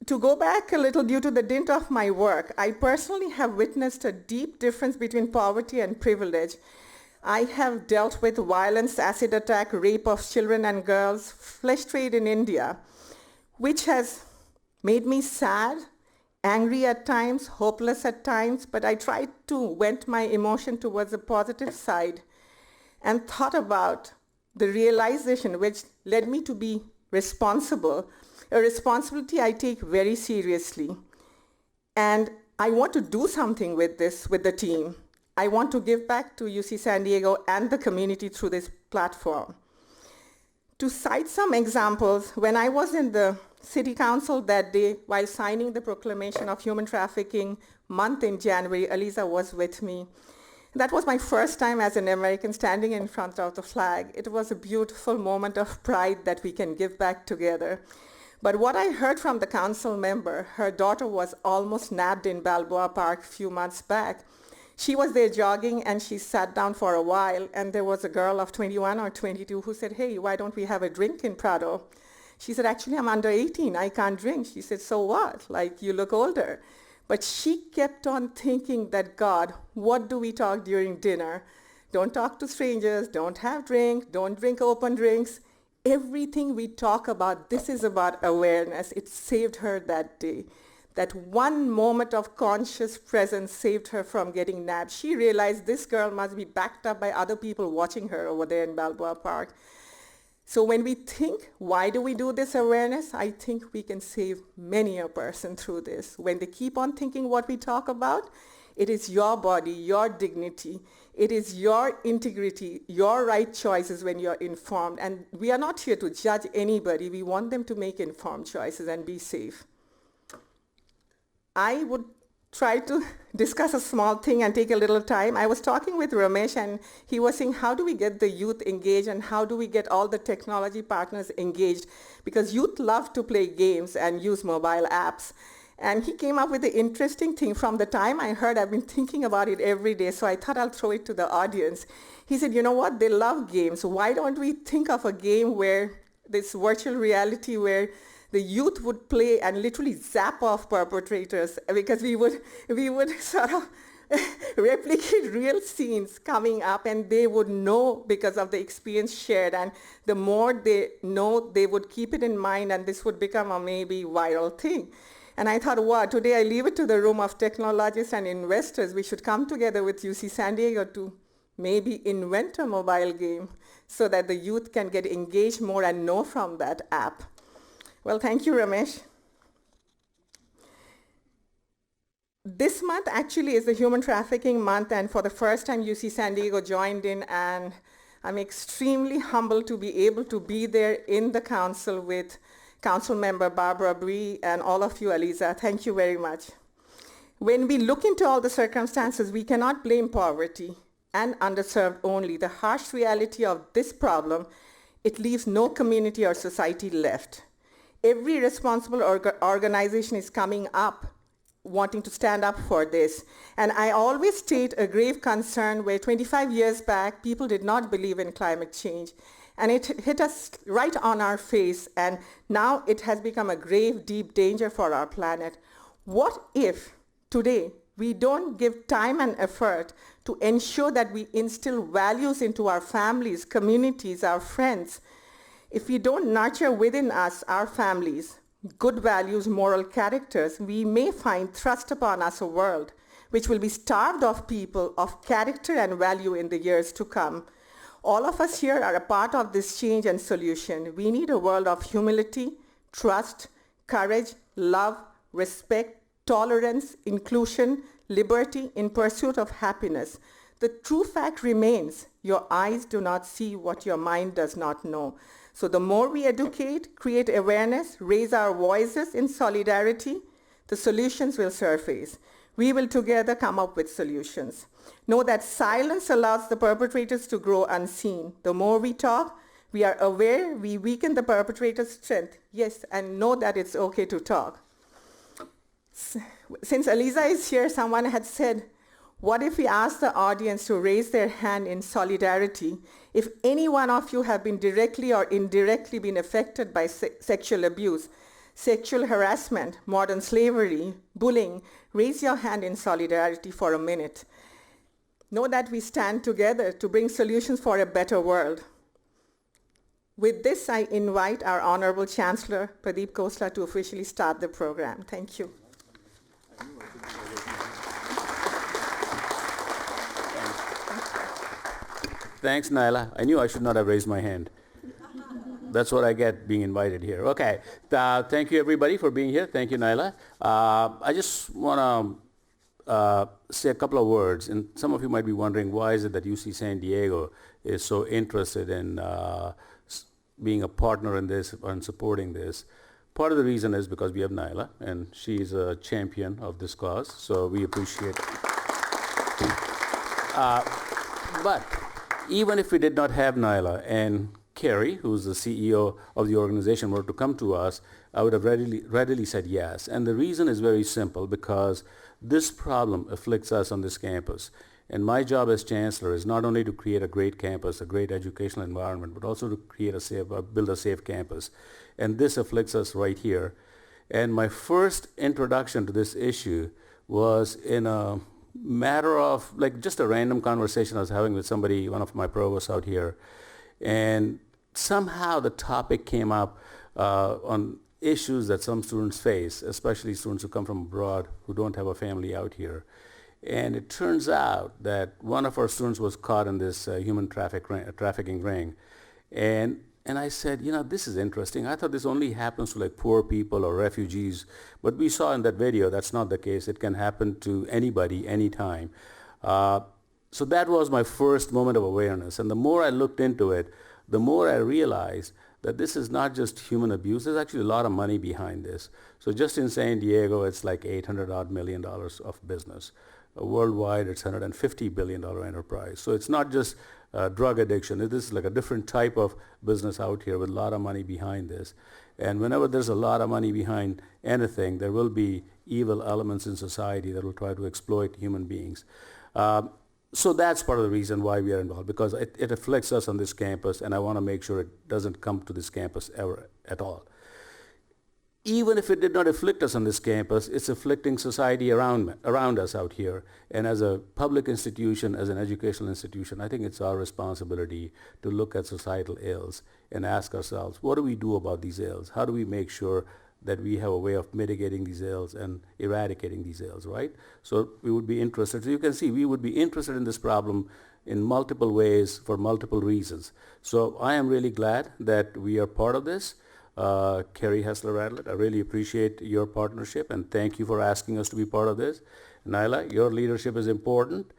To go back a little, due to the dint of my work, I personally have witnessed a deep difference between poverty and privilege. I have dealt with violence, acid attack, rape of children and girls, flesh trade in India, which has made me sad, angry at times, hopeless at times, but I tried to vent my emotion towards the positive side and thought about the realization which led me to be responsible, a responsibility I take very seriously. And I want to do something with this, with the team. I want to give back to UC San Diego and the community through this platform. To cite some examples, when I was in the city council that day while signing the proclamation of Human Trafficking Month in January, Aliza was with me. That was my first time as an American standing in front of the flag. It was a beautiful moment of pride that we can give back together. But what I heard from the council member, her daughter was almost nabbed in Balboa Park a few months back. She was there jogging and she sat down for a while, and there was a girl of 21 or 22 who said, "Hey, why don't we have a drink in Prado?" She said, "Actually, I'm under 18, I can't drink." She said, "So what? Like, you look older." But she kept on thinking that, God, what do we talk during dinner? Don't talk to strangers, don't have drink, don't drink open drinks. Everything we talk about, this is about awareness. It saved her that day. That one moment of conscious presence saved her from getting nabbed. She realized this girl must be backed up by other people watching her over there in Balboa Park. So when we think, why do we do this awareness? I think we can save many a person through this. When they keep on thinking what we talk about, it is your body, your dignity. It is your integrity, your right choices when you're informed. And we are not here to judge anybody. We want them to make informed choices and be safe. I would try to discuss a small thing and take a little time. I was talking with Ramesh and he was saying, how do we get the youth engaged and how do we get all the technology partners engaged? Because youth love to play games and use mobile apps. And he came up with the interesting thing. From the time I heard, I've been thinking about it every day, so I thought I'll throw it to the audience. He said, you know what, they love games. Why don't we think of a game where this virtual reality where the youth would play and literally zap off perpetrators, because we would sort of replicate real scenes coming up and they would know because of the experience shared, and the more they know, they would keep it in mind and this would become a maybe viral thing. And I thought, wow, today I leave it to the room of technologists and investors. We should come together with UC San Diego to maybe invent a mobile game so that the youth can get engaged more and know from that app. Well, thank you, Ramesh. This month actually is the Human Trafficking Month, and for the first time UC San Diego joined in, and I'm extremely humbled to be able to be there in the council with Council Member Barbara Bree and all of you, Aliza. Thank you very much. When we look into all the circumstances, we cannot blame poverty and underserved only. The harsh reality of this problem, it leaves no community or society left. Every responsible organization is coming up wanting to stand up for this. And I always state a grave concern where 25 years back, people did not believe in climate change. And it hit us right on our face. And now it has become a grave, deep danger for our planet. What if today we don't give time and effort to ensure that we instill values into our families, communities, our friends? If we don't nurture within us, our families, good values, moral characters, we may find thrust upon us a world which will be starved of people of character and value in the years to come. All of us here are a part of this change and solution. We need a world of humility, trust, courage, love, respect, tolerance, inclusion, liberty in pursuit of happiness. The true fact remains, your eyes do not see what your mind does not know. So the more we educate, create awareness, raise our voices in solidarity, the solutions will surface. We will together come up with solutions. Know that silence allows the perpetrators to grow unseen. The more we talk, we are aware, we weaken the perpetrator's strength. Yes, and know that it's okay to talk. Since Aliza is here, someone had said, what if we ask the audience to raise their hand in solidarity if any one of you have been directly or indirectly been affected by sexual abuse? sexual harassment, modern slavery, bullying, raise your hand in solidarity for a minute. Know that we stand together to bring solutions for a better world. With this, I invite our Honorable Chancellor, Pradeep Khosla, to officially start the program. Thank you. Thanks, Naila. I knew I should not have raised my hand. That's what I get being invited here. Okay. Thank you, everybody, for being here. Thank you, Naila. I just want to say a couple of words. And some of you might be wondering, why is it that UC San Diego is so interested in being a partner in this and supporting this? Part of the reason is because we have Naila, and she's a champion of this cause, so we appreciate it. But even if we did not have Naila and Carrie, who's the CEO of the organization, were to come to us, I would have readily said yes. And the reason is very simple, because this problem afflicts us on this campus. And my job as chancellor is not only to create a great campus, a great educational environment, but also to create build a safe campus. And this afflicts us right here. And my first introduction to this issue was in a matter of like just a random conversation I was having with somebody, one of my provosts out here. And somehow the topic came up on issues that some students face, especially students who come from abroad who don't have a family out here. And it turns out that one of our students was caught in this human trafficking ring. And I said, this is interesting. I thought this only happens to like poor people or refugees. But we saw in that video that's not the case. It can happen to anybody, anytime. So that was my first moment of awareness. And the more I looked into it, the more I realized that this is not just human abuse. There's actually a lot of money behind this. So just in San Diego, it's like $800 million of business. Worldwide, it's $150 billion enterprise. So it's not just drug addiction. This is like a different type of business out here with a lot of money behind this. And whenever there's a lot of money behind anything, there will be evil elements in society that will try to exploit human beings. So that's part of the reason why we are involved, because it afflicts us on this campus, and I want to make sure it doesn't come to this campus ever at all. Even if it did not afflict us on this campus, it's afflicting society around us out here. And as a public institution, as an educational institution, I think it's our responsibility to look at societal ills and ask ourselves, what do we do about these ills? How do we make sure that we have a way of mitigating these ills and eradicating these ills, right? So we would be interested. So you can see we would be interested in this problem in multiple ways for multiple reasons. So I am really glad that we are part of this. Carrie Hessler-Radlett, I really appreciate your partnership, and thank you for asking us to be part of this. Naila, your leadership is important.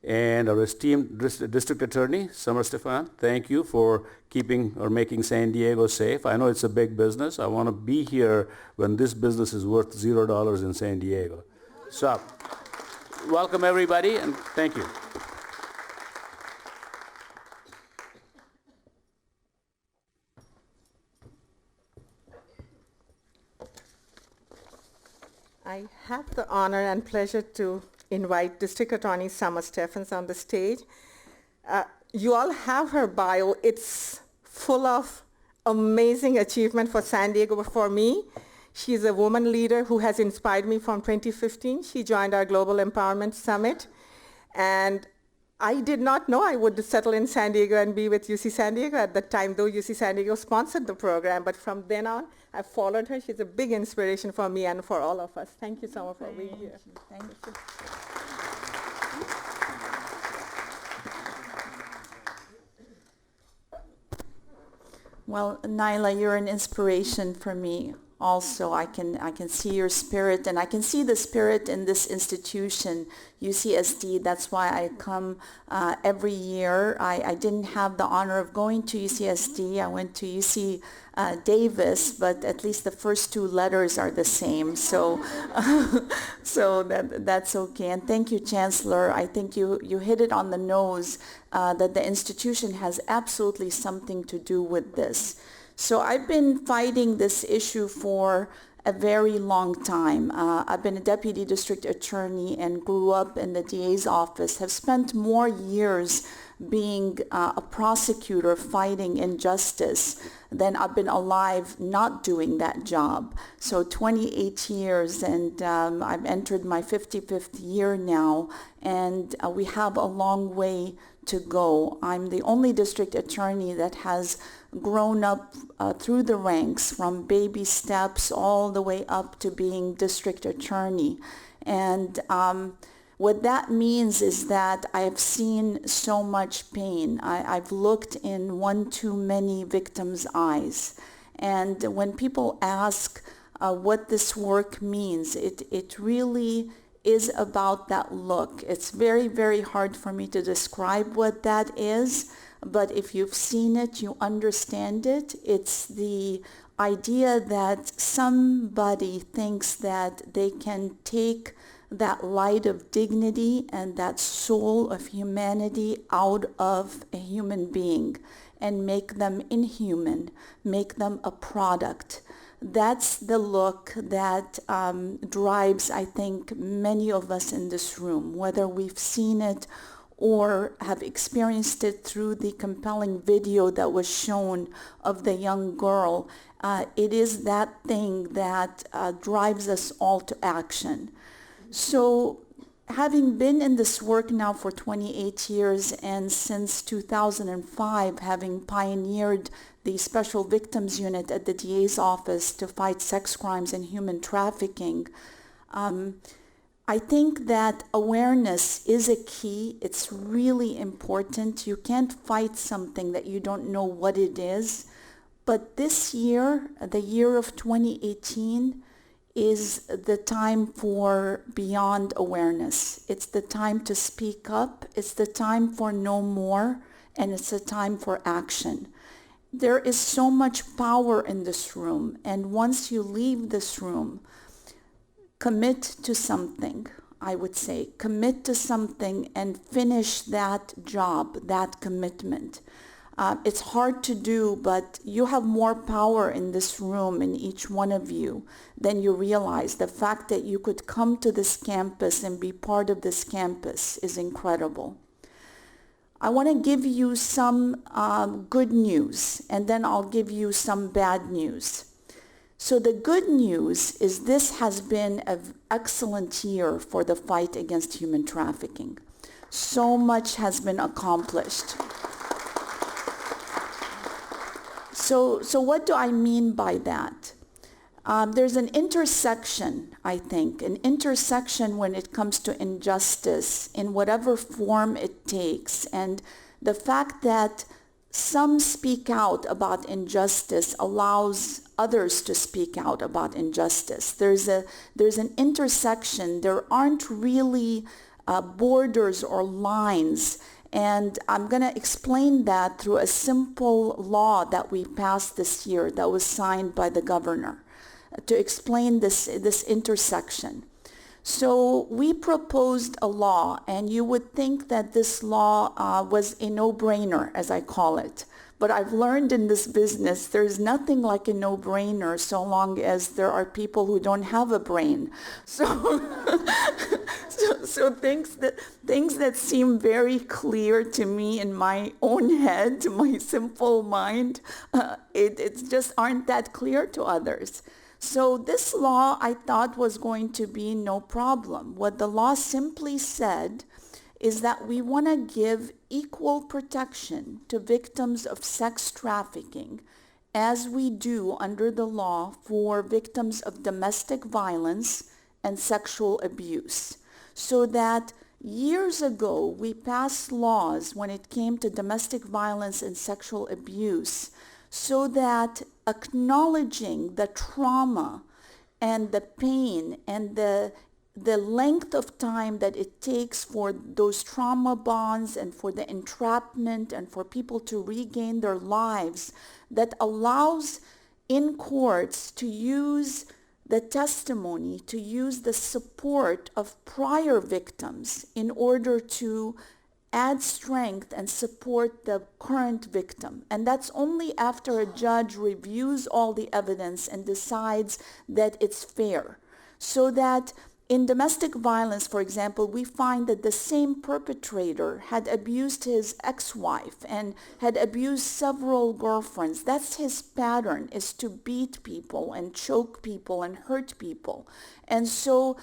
And our esteemed district attorney, Stephan, thank you for making San Diego safe. I know it's a big business. I want to be here when this business is worth $0 in San Diego. So, welcome everybody, and thank you. I have the honor and pleasure to invite District Attorney Stephan on the stage. You all have her bio. It's full of amazing achievement for San Diego. But for me, she's a woman leader who has inspired me from 2015. She joined our Global Empowerment Summit. And I did not know I would settle in San Diego and be with UC San Diego at the time, though UC San Diego sponsored the program. But from then on, I followed her. She's a big inspiration for me and for all of us. Thank you so much for being here. Thank you. Well, Naila, you're an inspiration for me. Also, I can see your spirit, and I can see the spirit in this institution, UCSD. That's why I come every year. I didn't have the honor of going to UCSD. I went to UC Davis, but at least the first two letters are the same. So, so that's okay. And thank you, Chancellor. I think you hit it on the nose that the institution has absolutely something to do with this. So I've been fighting this issue for a very long time. I've been a deputy district attorney and grew up in the DA's office, have spent more years being a prosecutor fighting injustice than I've been alive not doing that job. So 28 years, and I've entered my 55th year now, and we have a long way to go. I'm the only district attorney that has grown up through the ranks, from baby steps all the way up to being district attorney. And what that means is that I've seen so much pain. I've looked in one too many victims' eyes. And when people ask what this work means, it really is about that look. It's very, very hard for me to describe what that is, but if you've seen it, you understand it. It's the idea that somebody thinks that they can take that light of dignity and that soul of humanity out of a human being and make them inhuman, make them a product. That's the look that drives, I think, many of us in this room, whether we've seen it or have experienced it through the compelling video that was shown of the young girl. It is that thing that drives us all to action. So having been in this work now for 28 years, and since 2005 having pioneered the Special Victims Unit at the DA's office to fight sex crimes and human trafficking, I think that awareness is a key. It's really important. You can't fight something that you don't know what it is. But this year, the year of 2018, is the time for beyond awareness. It's the time to speak up. It's the time for no more, and it's the time for action. There is so much power in this room, and once you leave this room, commit to something, I would say. Commit to something and finish that job, that commitment. It's hard to do, but you have more power in this room, in each one of you, than you realize. The fact that you could come to this campus and be part of this campus is incredible. I want to give you some good news, and then I'll give you some bad news. So the good news is this has been an excellent year for the fight against human trafficking. So much has been accomplished. So what do I mean by that? There's an intersection, I think, an intersection when it comes to injustice in whatever form it takes. And the fact that some speak out about injustice allows others to speak out about injustice. There's an intersection. There aren't really borders or lines. And I'm going to explain that through a simple law that we passed this year that was signed by the governor to explain this intersection. So we proposed a law, and you would think that this law was a no-brainer, as I call it. But I've learned in this business there's nothing like a no-brainer so long as there are people who don't have a brain. So, so things that seem very clear to me in my own head, my simple mind, it just aren't that clear to others. So this law I thought was going to be no problem. What the law simply said is that we want to give equal protection to victims of sex trafficking as we do under the law for victims of domestic violence and sexual abuse. So that years ago we passed laws when it came to domestic violence and sexual abuse so that acknowledging the trauma and the pain and the length of time that it takes for those trauma bonds and for the entrapment and for people to regain their lives, that allows in courts to use the testimony, to use the support of prior victims in order to add strength and support the current victim. And that's only after a judge reviews all the evidence and decides that it's fair. So that In domestic violence, for example, we find that the same perpetrator had abused his ex-wife and had abused several girlfriends. That's his pattern, is to beat people and choke people and hurt people. And so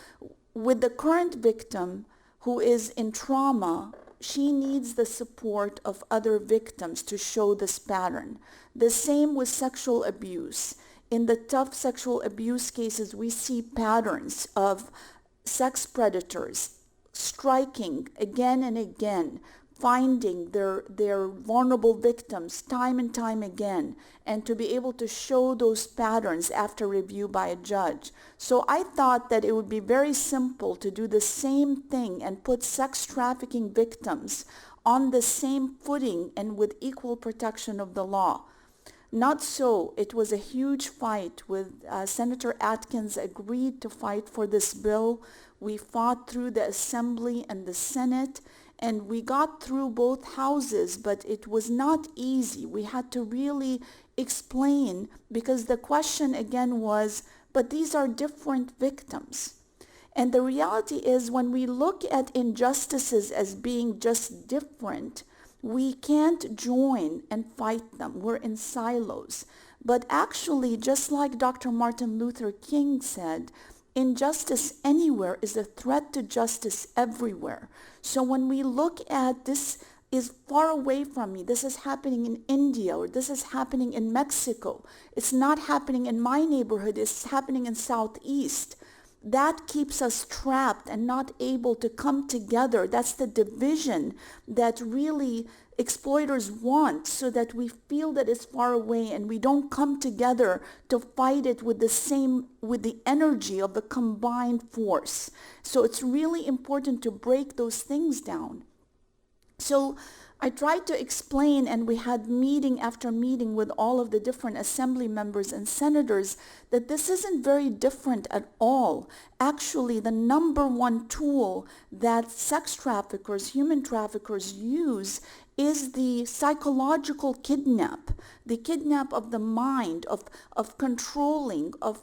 with the current victim who is in trauma, she needs the support of other victims to show this pattern. The same with sexual abuse. In the tough sexual abuse cases, we see patterns of sex predators striking again and again, finding their vulnerable victims time and time again, and to be able to show those patterns after review by a judge. So I thought that it would be very simple to do the same thing and put sex trafficking victims on the same footing and with equal protection of the law. Not so. It was a huge fight with Senator Atkins agreed to fight for this bill. We fought through the Assembly and the Senate, and we got through both houses, but it was not easy. We had to really explain, because the question again was, but these are different victims. And the reality is, when we look at injustices as being just different, we can't join and fight them. We're in silos. But actually, just like Dr. Martin Luther King said, injustice anywhere is a threat to justice everywhere. So when we look at this is far away from me, this is happening in India, or this is happening in Mexico, it's not happening in my neighborhood, it's happening in Southeast. That keeps us trapped and not able to come together. That's the division that really exploiters want, so that we feel that it's far away and we don't come together to fight it with the energy of the combined force. So it's really important to break those things down. So I tried to explain, and we had meeting after meeting with all of the different assembly members and senators, that this isn't very different at all. Actually, the number one tool that sex traffickers, human traffickers use is the psychological kidnap, the kidnap of the mind, of controlling, of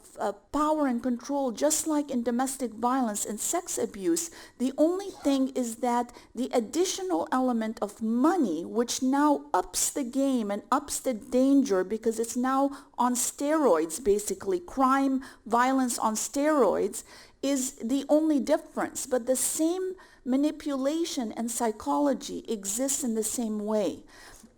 power and control, just like in domestic violence and sex abuse. The only thing is that the additional element of money, which now ups the game and ups the danger, because it's now on steroids, basically, crime, violence on steroids, is the only difference. But the same manipulation and psychology exists in the same way.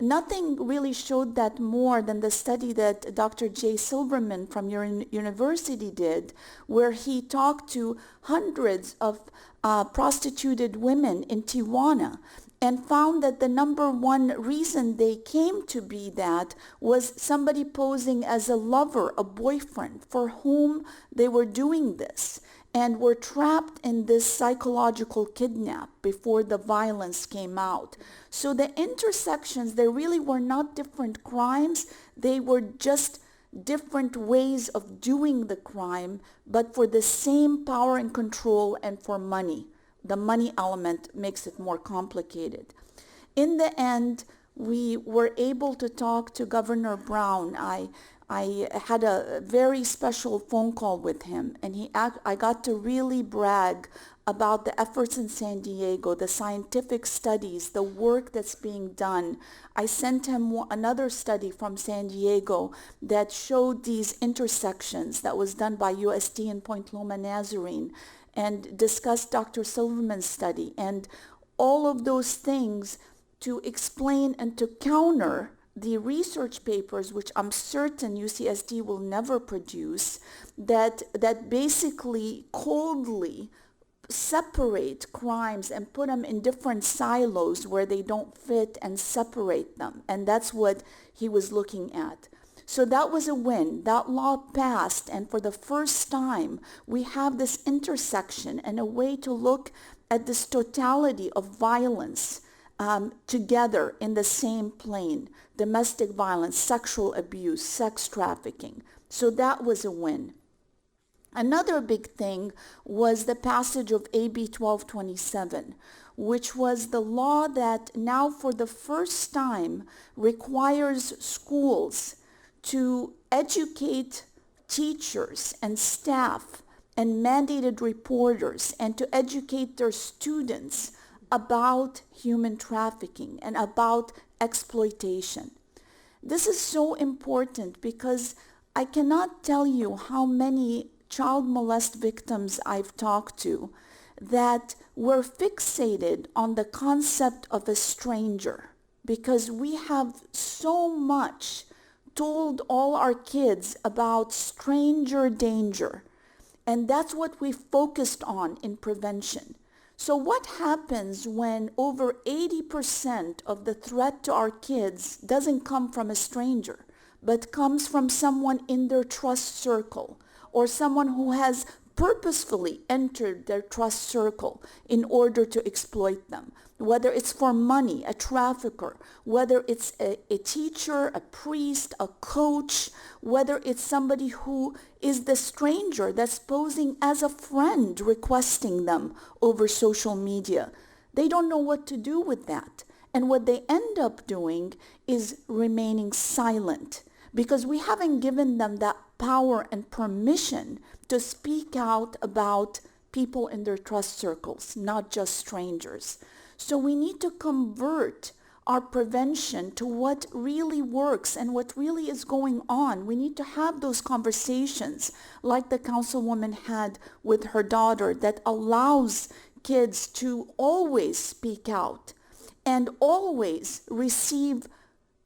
Nothing really showed that more than the study that Dr. Jay Silverman from your university did, where he talked to hundreds of prostituted women in Tijuana, and found that the number one reason they came to be that was somebody posing as a lover, a boyfriend, for whom they were doing this, and were trapped in this psychological kidnap before the violence came out. So the intersections, they really were not different crimes, they were just different ways of doing the crime, but for the same power and control and for money. The money element makes it more complicated. In the end, we were able to talk to Governor Brown. I had a very special phone call with him, and I got to really brag about the efforts in San Diego, the scientific studies, the work that's being done. I sent him another study from San Diego that showed these intersections that was done by USD in Point Loma Nazarene, and discussed Dr. Silverman's study, and all of those things to explain and to counter the research papers, which I'm certain UCSD will never produce, that basically coldly separate crimes and put them in different silos where they don't fit and separate them. And that's what he was looking at. So that was a win. That law passed, and for the first time, we have this intersection and a way to look at this totality of violence together in the same plane: domestic violence, sexual abuse, sex trafficking. So that was a win. Another big thing was the passage of AB 1227, which was the law that now for the first time requires schools to educate teachers and staff and mandated reporters and to educate their students about human trafficking and about exploitation. This is so important because I cannot tell you how many child molest victims I've talked to that were fixated on the concept of a stranger, because we have so much told all our kids about stranger danger, and that's what we focused on in prevention. So what happens when over 80% of the threat to our kids doesn't come from a stranger, but comes from someone in their trust circle, or someone who has purposefully entered their trust circle in order to exploit them? Whether it's for money, a trafficker, whether it's a teacher, a priest, a coach, whether it's somebody who is the stranger that's posing as a friend requesting them over social media. They don't know what to do with that. And what they end up doing is remaining silent, because we haven't given them that power and permission to speak out about people in their trust circles, not just strangers. So we need to convert our prevention to what really works and what really is going on. We need to have those conversations like the councilwoman had with her daughter that allows kids to always speak out and always receive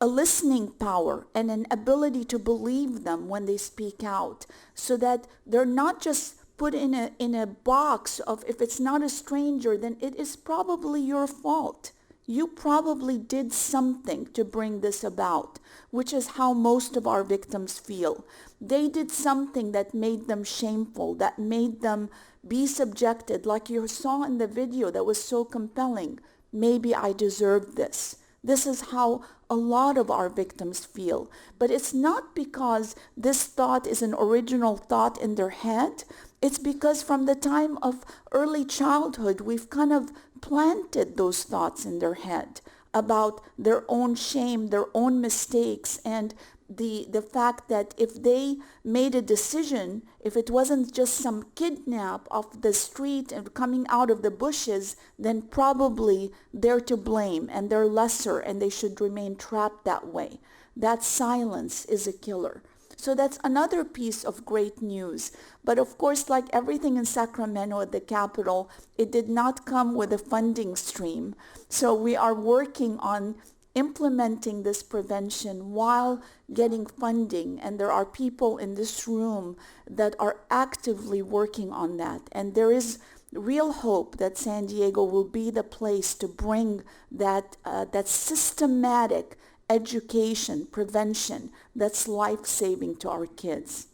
a listening power and an ability to believe them when they speak out, so that they're not just put in a box of, if it's not a stranger, then it is probably your fault. You probably did something to bring this about, which is how most of our victims feel. They did something that made them shameful, that made them be subjected, like you saw in the video that was so compelling. Maybe I deserve this. This is how a lot of our victims feel. But it's not because this thought is an original thought in their head. It's because from the time of early childhood, we've kind of planted those thoughts in their head about their own shame, their own mistakes, and the fact that if they made a decision, if it wasn't just some kidnap off the street and coming out of the bushes, then probably they're to blame and they're lesser and they should remain trapped that way. That silence is a killer. So that's another piece of great news. But of course, like everything in Sacramento at the Capitol, it did not come with a funding stream. So we are working on implementing this prevention while getting funding. And there are people in this room that are actively working on that. And there is real hope that San Diego will be the place to bring that systematic education, prevention that's life-saving to our kids.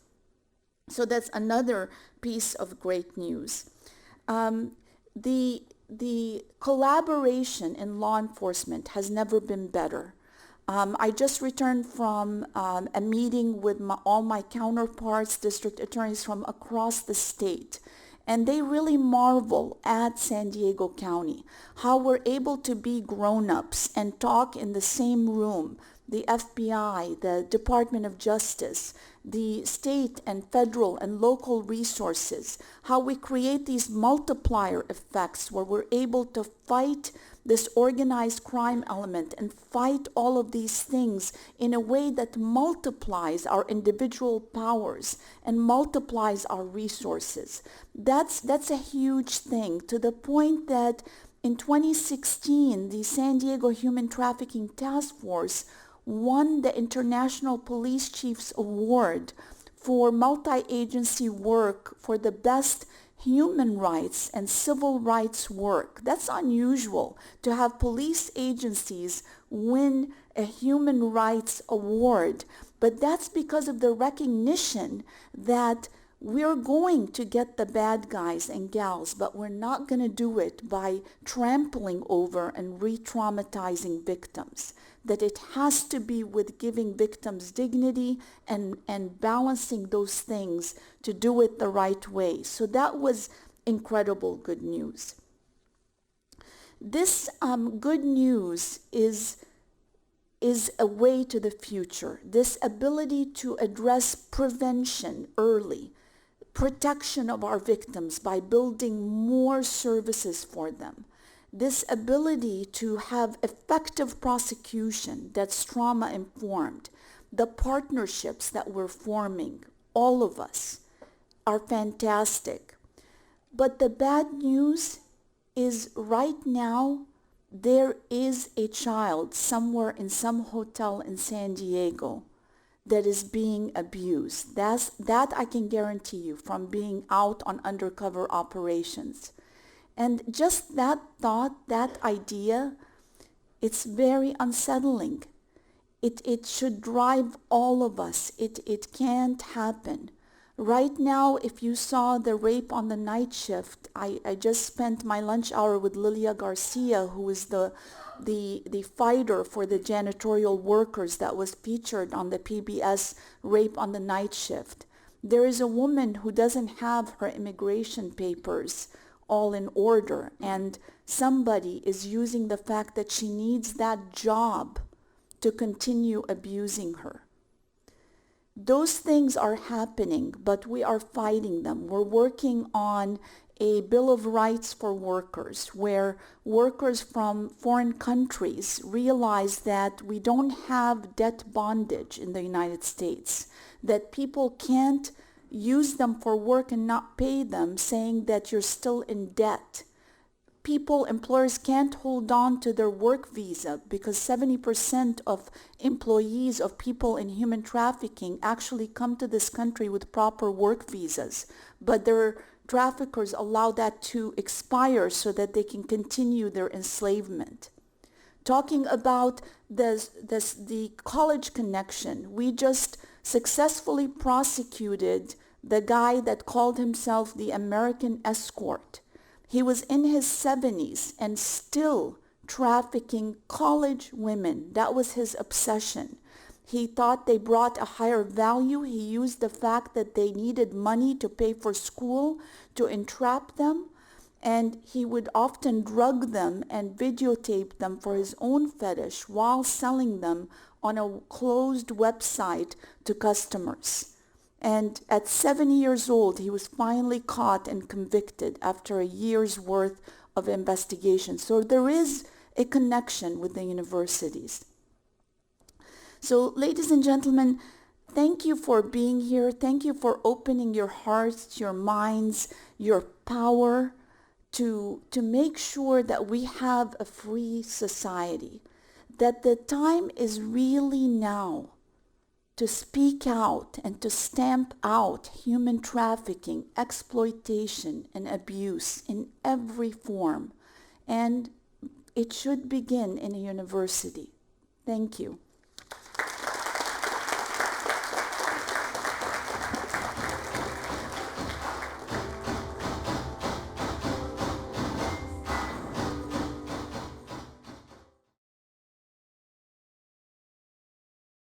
So that's another piece of great news. The collaboration in law enforcement has never been better. I just returned from a meeting with all my counterparts, district attorneys from across the state. And they really marvel at San Diego County, how we're able to be grown-ups and talk in the same room, the FBI, the Department of Justice, the state and federal and local resources, how we create these multiplier effects where we're able to fight this organized crime element and fight all of these things in a way that multiplies our individual powers and multiplies our resources. That's a huge thing, to the point that in 2016, the San Diego Human Trafficking Task Force won the International Police Chiefs Award for multi-agency work for the best human rights and civil rights work. That's unusual to have police agencies win a human rights award, but that's because of the recognition that we're going to get the bad guys and gals, but we're not going to do it by trampling over and re-traumatizing victims. That it has to be with giving victims dignity and balancing those things to do it the right way. So that was incredible good news. This good news is a way to the future. This ability to address prevention early, protection of our victims by building more services for them, this ability to have effective prosecution that's trauma-informed, the partnerships that we're forming, all of us, are fantastic. But the bad news is right now, there is a child somewhere in some hotel in San Diego that is being abused. That I can guarantee you from being out on undercover operations. And just that thought, that idea, it's very unsettling. It should drive all of us. It can't happen. Right now, if you saw the rape on the night shift, I just spent my lunch hour with Lilia Garcia, who is the fighter for the janitorial workers that was featured on the PBS Rape on the Night Shift. There is a woman who doesn't have her immigration papers all in order, and somebody is using the fact that she needs that job to continue abusing her. Those things are happening, but we are fighting them. We're working on a Bill of Rights for workers, where workers from foreign countries realize that we don't have debt bondage in the United States, that people can't use them for work and not pay them, saying that you're still in debt. Employers can't hold on to their work visa because 70% of employees of people in human trafficking actually come to this country with proper work visas, but their traffickers allow that to expire so that they can continue their enslavement. Talking about the college connection, we just successfully prosecuted the guy that called himself the American Escort. He was in his 70s and still trafficking college women. That was his obsession. He thought they brought a higher value. He used the fact that they needed money to pay for school to entrap them. And he would often drug them and videotape them for his own fetish while selling them on a closed website to customers. And at 70 years old, he was finally caught and convicted after a year's worth of investigation. So there is a connection with the universities. So, ladies and gentlemen, thank you for being here. Thank you for opening your hearts, your minds, your power to make sure that we have a free society, that the time is really now to speak out and to stamp out human trafficking, exploitation, and abuse in every form. And it should begin in a university. Thank you.